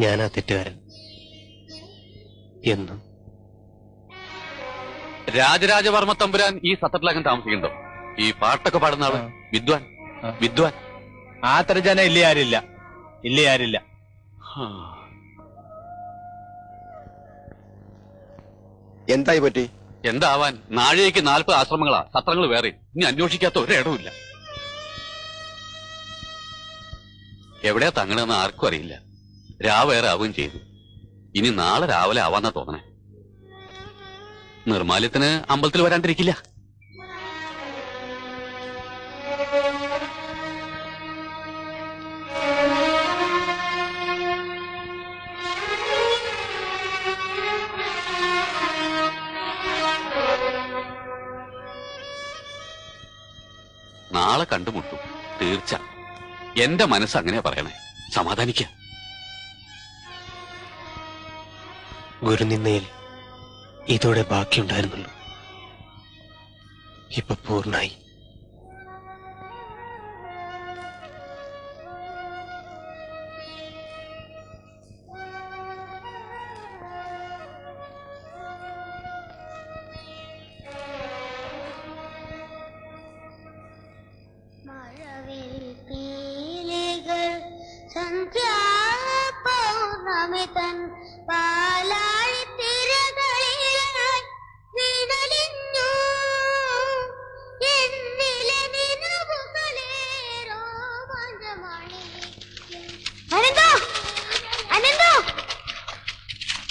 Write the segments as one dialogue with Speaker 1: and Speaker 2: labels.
Speaker 1: ഞാനാ തെറ്റുകാരൻ എന്നും.
Speaker 2: രാജരാജവർമ്മ തമ്പുരാൻ ഈ സത്രത്തിലകം താമസിക്കുന്നുണ്ടോ? ഈ പാട്ടൊക്കെ പാടുന്ന ആള് വിദ്വാൻ വിദ്വാൻ.
Speaker 3: ആ തരജന ഇല്ല ആരില്ല, ഇല്ല ആരില്ല.
Speaker 4: എന്തായി പറ്റി?
Speaker 2: എന്താവാൻ, നാഴികയ്ക്ക് 40 ആശ്രമങ്ങളാ, സത്രങ്ങൾ വേറെ. ഇനി അന്വേഷിക്കാത്ത ഒരിടവുമില്ല. എവിടെയാ തങ്ങണെന്ന് ആർക്കും അറിയില്ല. രാവേറെ ആവുകയും ചെയ്തു. ഇനി നാളെ രാവിലെ ആവാന്നാ തോന്നണേ. നിർമാല്യത്തിന് അമ്പലത്തിൽ വരാണ്ടിരിക്കില്ല. നാളെ കണ്ടുമുട്ടും തീർച്ച. എന്റെ മനസ്സ് അങ്ങനെ പറയണേ. സമാധാനിക്ക.
Speaker 1: ഗുരുനിന്ദയിൽ ഇതോടെ ബാക്കിയുണ്ടായിരുന്നുള്ളൂ. ഇപ്പൊ പൂർണ്ണായി.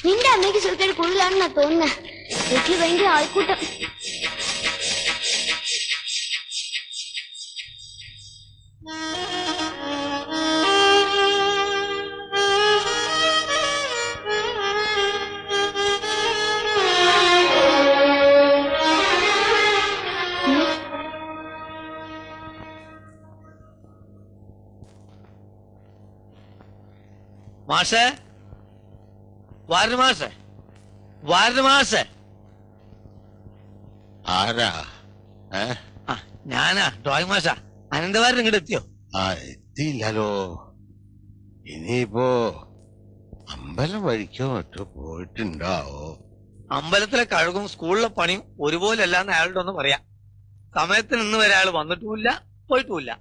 Speaker 5: നിന്റെ അമ്മയ്ക്ക് സുഖക്കേട് കൂടുതലാണെന്നാ തോന്നുന്നത്. എനിക്ക് ഭയങ്കര ആൾക്കൂട്ടം.
Speaker 3: മാഷേ, വാരണമാഷേ, വാരണമാഷേ.
Speaker 4: ആരാ?
Speaker 3: ഞാനാ ഡ്രോയിങ് മാഷാ. അനന്തവാരൻ ഇങ്ങോട്ട് എത്തിയോ?
Speaker 4: എത്തിയില്ലല്ലോ. ഇനിയിപ്പോ അമ്പലം വഴിക്കോ മറ്റോ പോയിട്ടുണ്ടാവോ?
Speaker 3: അമ്പലത്തിലെ കഴുകും സ്കൂളിലെ പണിയും ഒരുപോലെല്ലാന്ന് അയാളുടെ ഒന്ന് പറയാം. സമയത്തിന് ഇന്ന് വരെ അയാൾ വന്നിട്ടുമില്ല പോയിട്ടുമില്ല.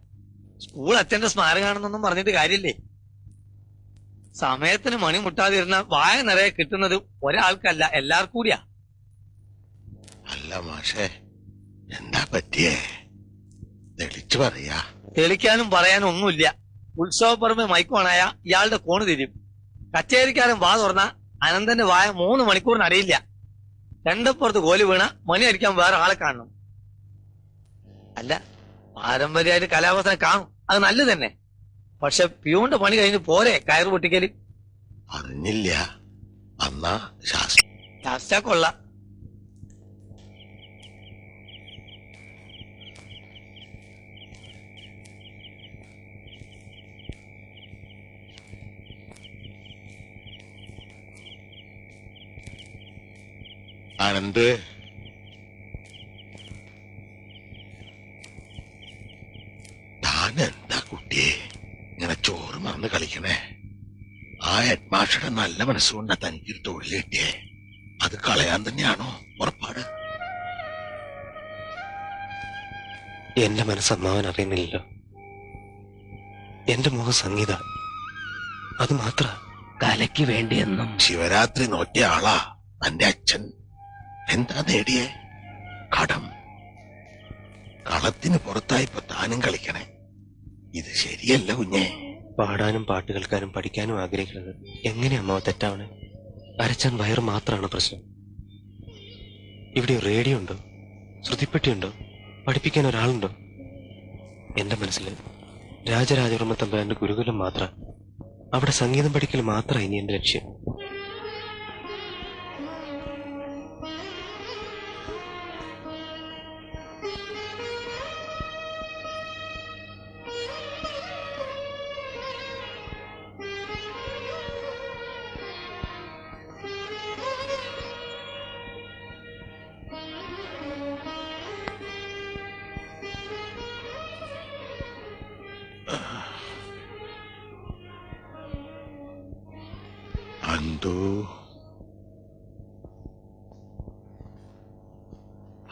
Speaker 3: സ്കൂൾ അച്ഛന്റെ സ്മാരകമാണെന്നൊന്നും പറഞ്ഞിട്ട് കാര്യമില്ലേ. സമയത്തിന് മണി മുട്ടാതിരുന്ന വായ നിറയെ കിട്ടുന്നത് ഒരാൾക്കല്ല, എല്ലാവർക്കും കൂടിയാ.
Speaker 4: അല്ല മാഷേ, എന്താ പറ്റിയേ? തെളിച്ചു പറയാ.
Speaker 3: തെളിക്കാനും പറയാനും ഒന്നുമില്ല. ഉത്സവപ്പുറമെ മൈക്കുവാണായ ഇയാളുടെ കോണ് തിരിയും. കച്ചേരിക്കാരൻ വാ തുറന്ന അനന്തന്റെ വായ 3 മണിക്കൂറിന് അറിയില്ല. രണ്ടപ്പുറത്ത് കോല് വീണ മണി അടിക്കാൻ വേറെ ആളെ കാണണം. അല്ല, പാരമ്പര്യമായിട്ട് കലാവസ്ഥ കാണും, അത് നല്ലത് തന്നെ. പക്ഷെ പ്യൂണിന്റെ പണി കഴിഞ്ഞ് പോരെ കയറ് പൊട്ടിക്കല്?
Speaker 4: അറിഞ്ഞില്ല. അന്നാ
Speaker 3: ശാസ്ത്ര കൊള്ള.
Speaker 4: ആനന്ദ്, താനെന്താ കുട്ടിയെ ഇങ്ങനെ ചോറ് മറന്ന് കളിക്കണേ? ആ ഹെഡ്മാസ്റ്ററുടെ നല്ല മനസ്സുകൊണ്ടാ തനിക്കൊരു തൊഴിൽ കിട്ടിയേ. അത് കളയാൻ തന്നെയാണോ ഉറപ്പാട്?
Speaker 1: എന്റെ മനസ്സ് അമ്മാവൻ അറിയുന്നില്ലല്ലോ. എന്റെ മുഖം സംഗീത, അത് മാത്ര.
Speaker 3: കലയ്ക്ക് വേണ്ടിയെന്നും
Speaker 4: ശിവരാത്രി നോറ്റിയ ആളാ തന്റെ അച്ഛൻ. എന്താ നേടിയേ? കടം. കളത്തിന് പുറത്തായിപ്പോ താനും കളിക്കണേ. ഇത് ശരിയല്ല കുഞ്ഞേ.
Speaker 1: പാടാനും പാട്ട് കേൾക്കാനും പഠിക്കാനും ആഗ്രഹിക്കുന്നത് എങ്ങനെ അമ്മാവ തെറ്റാവണേ? അരച്ചാൻ വയറ് മാത്രമാണ് പ്രശ്നം. ഇവിടെ റേഡിയോ ഉണ്ടോ? ശ്രുതിപ്പെട്ടിയുണ്ടോ? പഠിപ്പിക്കാൻ ഒരാളുണ്ടോ? എന്റെ മനസ്സിൽ രാജരാജവർമ്മ തമ്പുരാന്റെ ഗുരുകുലം മാത്ര. അവിടെ സംഗീതം പഠിക്കൽ മാത്രമാണ് ഇനി എന്റെ ലക്ഷ്യം.
Speaker 4: നന്ദു,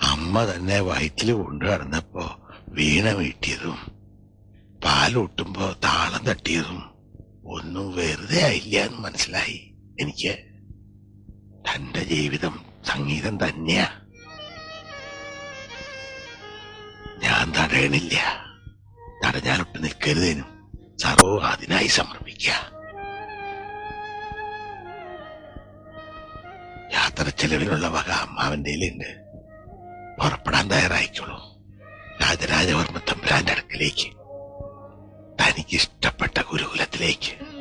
Speaker 4: അമ്മ തന്നെ വയറ്റില് കൊണ്ടു നടന്നപ്പോ വീണ വീട്ടിയതും പാലൂട്ടുമ്പോ താളം തട്ടിയതും ഒന്നും വെറുതെ ആയില്ല എന്ന് മനസ്സിലായി എനിക്ക്. തന്റെ ജീവിതം സംഗീതം തന്നെയാ. ഞാൻ തടയണില്ല. തടഞ്ഞാലൊട്ട് നിൽക്കരുതേനും സർവ്വവും അതിനായി സമർപ്പിക്കുക. യാത്ര ചെലവിനുള്ള വക അമ്മാവന്റെ ഉണ്ട്. പുറപ്പെടാൻ തയ്യാറായിക്കോളൂ. രാജരാജവർമ്മ തമ്പുരാന്റെ അടുക്കലേക്ക്, തനിക്കിഷ്ടപ്പെട്ട ഗുരുകുലത്തിലേക്ക്.